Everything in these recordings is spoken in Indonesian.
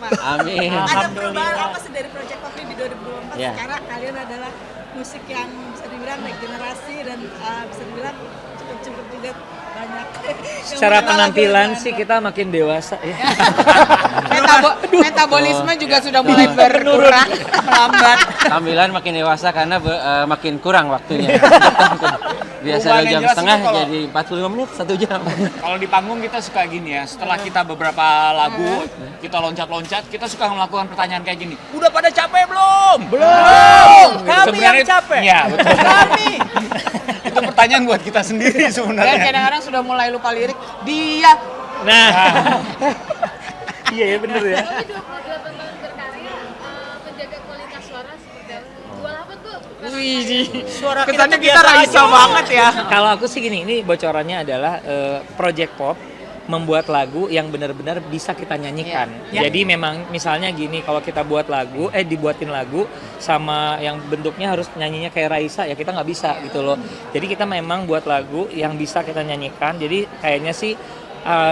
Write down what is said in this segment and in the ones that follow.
Pak. Amin. Ada perubahan apa sih dari Project Pop di 2024? Ya. Sekarang kalian adalah musik yang bisa dibilang naik generasi dan bisa dibilang cukup juga banyak. Secara penampilan sih kita makin dewasa ya. Metabolisme juga sudah mulai berkurang, melambat. Tampilan makin dewasa karena makin kurang waktunya. Biasa 2 Perubahan yang jam jelas setengah itu kalau- jadi 45 menit, 1 jam. Kalau di panggung kita suka gini ya, setelah kita beberapa lagu, kita loncat-loncat, kita suka melakukan pertanyaan kayak gini. Udah pada capek belum? Belum. Kami Sebenarnya yang capek. Iya, betul. Kami. Itu pertanyaan buat kita sendiri Dan sebenarnya. kadang-kadang sudah mulai lupa lirik. Dia Nah. Iya ya bener ya. Tapi 28 tahun berkarya, menjaga kualitas suara seperti apa? Jual apa tuh? Suara kesannya tuh kita biasa Raisa aja. banget ya. Kalau aku sih gini, ini bocorannya adalah Project Pop membuat lagu yang benar-benar bisa kita nyanyikan. Iya. Jadi memang misalnya gini, kalau kita buat lagu, dibuatin lagu sama yang bentuknya harus nyanyinya kayak Raisa ya kita nggak bisa gitu loh. Jadi kita memang buat lagu yang bisa kita nyanyikan. Jadi kayaknya sih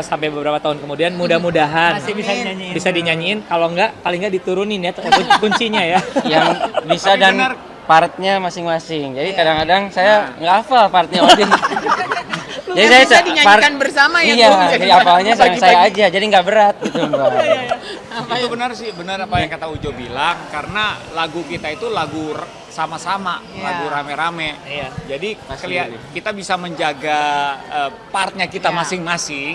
sampai beberapa tahun kemudian mudah-mudahan Masih bisa dinyanyiin. bisa dinyanyiin. Kalau nggak paling nggak diturunin ya kuncinya ya. Yang bisa Tapi dan benar. partnya masing-masing. Jadi kadang-kadang saya nggak hafal partnya Odin. Jadi bisa dinyanyikan bersama ya, Iya, Bung. jadi hafalnya saya aja. Jadi nggak berat gitu, Mbak. Itu benar sih, benar apa yang kata Ujo bilang, karena lagu kita itu lagu sama-sama, Iya. lagu rame-rame. Iya. Jadi Masih. kita bisa menjaga partnya kita Iya. masing-masing.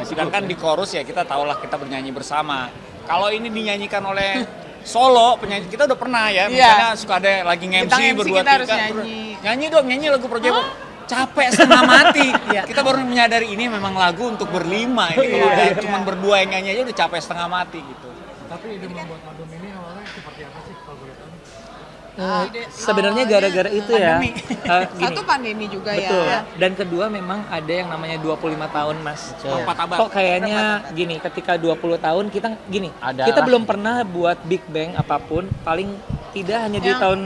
Sedangkan di chorus ya kita tahulah kita bernyanyi bersama. Kalau ini dinyanyikan oleh solo penyanyi kita udah pernah ya, Iya. misalnya suka ada lagi Kita MC MC berdua kita harus tiga, nyanyi. nyanyi dong, nyanyi lagu Project Pop. Capek setengah mati. Kita baru menyadari ini memang lagu untuk berlima. Ini kalau udah cuma berdua yang nyanyi aja udah capek setengah mati gitu. Tapi ide membuat album ini awalnya seperti apa sih kalau boleh tahu? Sebenarnya gara-gara itu ya. Pandemi. Gini. Satu pandemi juga Betul. ya. Dan kedua memang ada yang namanya 25 tahun, Mas. Empat abad. Kok kayaknya gini, ketika 20 tahun kita gini, Adalah. kita belum pernah buat Big Bang apapun, paling tidak hanya di Yang tahun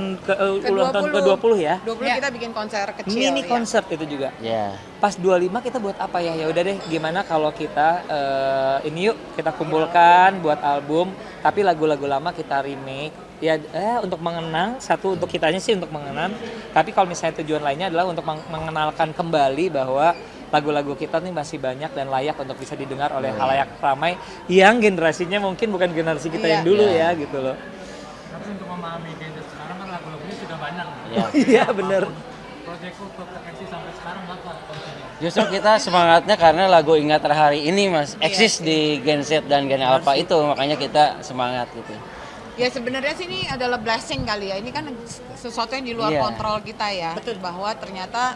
ulang tahun ke-20 ya. 20 kita bikin konser kecil. Mini ya. konser itu juga. Ya. Pas 25 kita buat apa ya? Ya udah deh, gimana kalau kita ini yuk kita kumpulkan buat album, tapi lagu-lagu lama kita remake. Ya untuk mengenang, satu untuk kitanya sih untuk mengenang, tapi kalau misalnya tujuan lainnya adalah untuk mengenalkan kembali bahwa lagu-lagu kita nih masih banyak dan layak untuk bisa didengar oleh khalayak ramai yang generasinya mungkin bukan generasi kita Iya. yang dulu ya gitu loh. Tapi untuk memahami genre sekarang kan lagu-lagunya sudah banyak. Ya. Iya bener. Project Pop eksis sampai sekarang apa konsepnya? Justru kita semangatnya karena lagu Ingat Hari ini Mas eksis di Gen Z dan Gen Alpha itu, makanya kita semangat gitu. Ya sebenarnya sih ini adalah blessing kali ya. Ini kan sesuatu yang di luar Iya. kontrol kita ya. Betul. Bahwa ternyata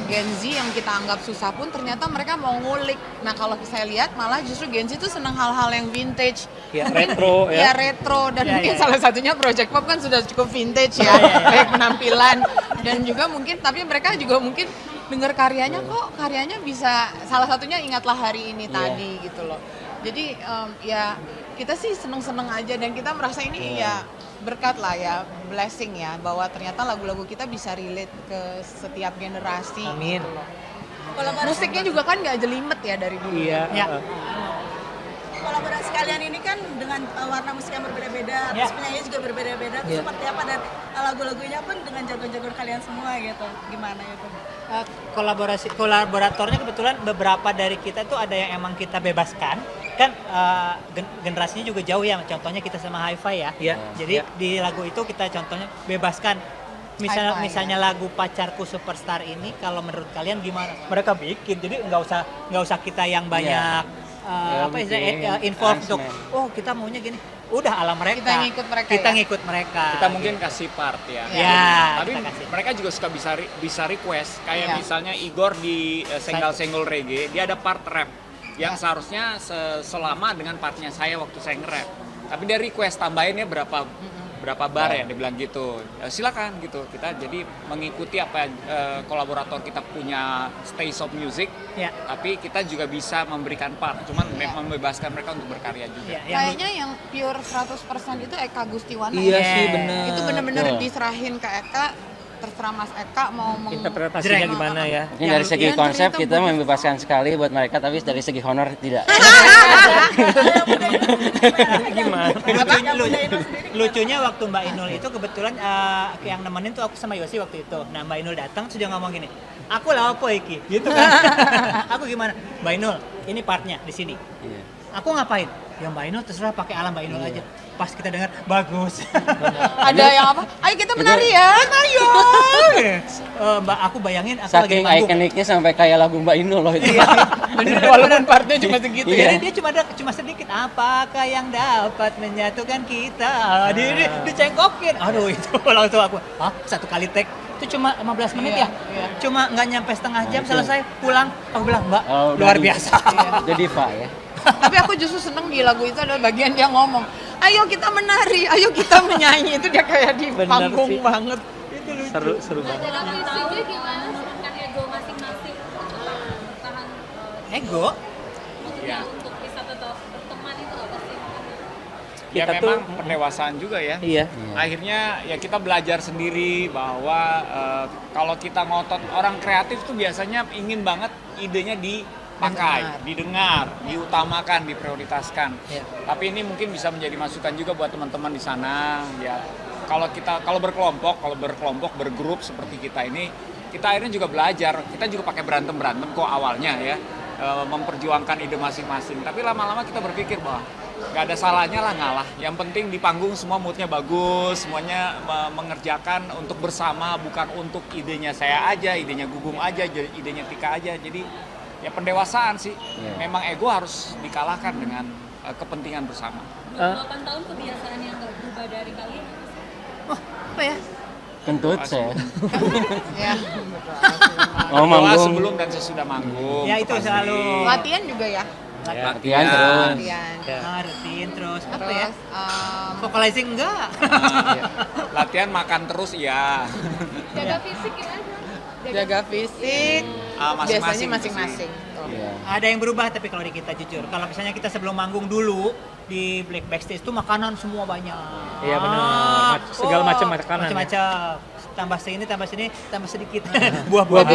Gen Z yang kita anggap susah pun ternyata mereka mau ngulik. Nah kalau saya lihat malah justru Gen Z itu senang hal-hal yang vintage. Ya retro Ya ya. retro dan Ya, mungkin ya. salah satunya Project Pop kan sudah cukup vintage ya, baik penampilan dan juga mungkin tapi mereka juga mungkin dengar karyanya kok karyanya bisa salah satunya Ingatlah Hari Ini tadi gitu loh. Jadi ya kita sih seneng-seneng aja dan kita merasa ini ya berkat lah ya, blessing ya bahwa ternyata lagu-lagu kita bisa relate ke setiap generasi. Amin. Gitu loh. Musiknya juga kan nggak jelimet ya dari dulu. Iya. Ya. Kolaborasi kalian ini kan dengan warna musik yang berbeda-beda, terus penyanyi juga berbeda-beda. Terus Iya. seperti apa dan lagu-lagunya pun dengan jago-jago kalian semua gitu. Gimana itu? Kolaboratornya kebetulan beberapa dari kita itu ada yang emang kita bebaskan kan generasinya juga jauh ya, contohnya kita sama Hi-Fi ya. Iya. Jadi di lagu itu kita contohnya bebaskan Hi-Fi, misalnya lagu Pacarku Superstar ini kalau menurut kalian gimana? Mereka bikin jadi nggak usah kita yang banyak Ya, apa bikin istilahnya involve untuk arrangement. kita maunya gini. Udah ala mereka. Kita ngikut mereka Kita ya? ngikut mereka. Kita mungkin kasih part ya. Ya, Tapi kita kasih. mereka juga suka bisa request. Kayak Iya. misalnya Igor di Senggol Reggae, dia ada part rap yang seharusnya selama dengan partnya saya waktu saya nge-rap. Tapi dia request tambahinnya berapa bar ya, dia bilang gitu. Silakan gitu. Kita jadi mengikuti apa kolaborator kita punya Stays of Music. Ya. Tapi kita juga bisa memberikan part, cuman membebaskan mereka untuk berkarya juga. Ya, yang Kayaknya yang pure 100% itu Eka Gustiwana Iya ya. sih bener. Itu bener-bener Betul. diserahin ke Eka, terserah Mas Eka mau Interpretasinya gimana ya? Mungkin dari segi yang konsep ternyata kita membebaskan sekali buat mereka, tapi dari segi honor tidak. Gimana? Lucunya waktu Mbak Inul itu kebetulan yang nemenin tuh aku sama Yosi waktu itu. Nah Mbak Inul datang sudah ngomong gini, aku lah apa iki, gitu kan? Aku gimana? Mbak Inul, ini partnya di sini. Iya. Aku ngapain? Ya Mbak Inul terserah pakai ala Mbak Inul aja. Pas kita dengar bagus. ada yang apa? Ayo kita menari ya. Ayo. Mbak aku bayangin aku lagi Saking manggung. ikoniknya sampai kayak lagu Mbak Inul loh itu. Bener, walaupun partnya cuma segitu Iya. ya. Jadi dia cuma sedikit. Apakah yang dapat menyatukan kita? Dicengkokin. Aduh itu langsung aku. Hah? Satu kali take itu cuma 15 menit ya? Iya. Cuma nggak nyampe setengah jam itu. selesai pulang. Aku bilang Mbak Oh, luar udah biasa. Jadi Diva ya. Tapi aku justru seneng di lagu itu adalah bagian dia ngomong, ayo kita menari, ayo kita menyanyi. Itu dia kayak di Bener panggung sih. banget. Seru banget. Jaga fisiknya gimana sih? Kan ego masing-masing tahan Ego. maksudnya untuk bisa tetap berteman itu apa sih? Ya Kita memang tuh- pendewasaan juga ya. Iya. Akhirnya ya kita belajar sendiri bahwa kalau kita ngotot, orang kreatif tuh biasanya ingin banget idenya dipakai, didengar, diutamakan, diprioritaskan. Iya. Tapi ini mungkin bisa menjadi masukan juga buat teman-teman di sana ya. Kalau berkelompok, bergrup seperti kita ini, kita akhirnya juga belajar. Kita juga pakai berantem kok awalnya ya. Memperjuangkan ide masing-masing. Tapi lama-lama kita berpikir bahwa nggak ada salahnya lah ngalah. Yang penting di panggung semua moodnya bagus, semuanya mengerjakan untuk bersama, bukan untuk idenya saya aja, idenya Gugum aja, idenya Tika aja. Jadi ya pendewasaan sih. Iya. Memang ego harus dikalahkan dengan kepentingan bersama. 28 tahun kebiasaan yang nggak berubah dari kalian. Apa ya? Kentut saya. Ya. Oh, Doa manggung. sebelum dan sesudah manggung. Ya, itu pasti. selalu. Latihan juga ya. Latihan terus. Latihan. Rutin terus apa ya? Terus Vocalizing enggak? Latihan makan terus iya. Jaga fisik gimana? jaga fisik. Biasanya Masing-masing masing-masing. Iya. Ada yang berubah tapi kalau di kita jujur, kalau misalnya kita sebelum manggung dulu di Black Backstage itu makanan semua banyak. Iya, benar. Segala macam makanan ya. Macam-macam. Tambah sini, tambah sedikit. Buah-buahan.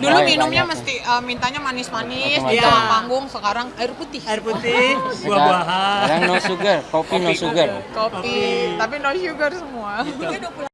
Dulu Banyak, minumnya banyak. mesti mintanya manis-manis Macam-macam. di Iya. tengah panggung, sekarang air putih. Air putih, buah-buahan. Sekarang no sugar, kopi no sugar. Kopi, tapi no sugar semua. Gitu.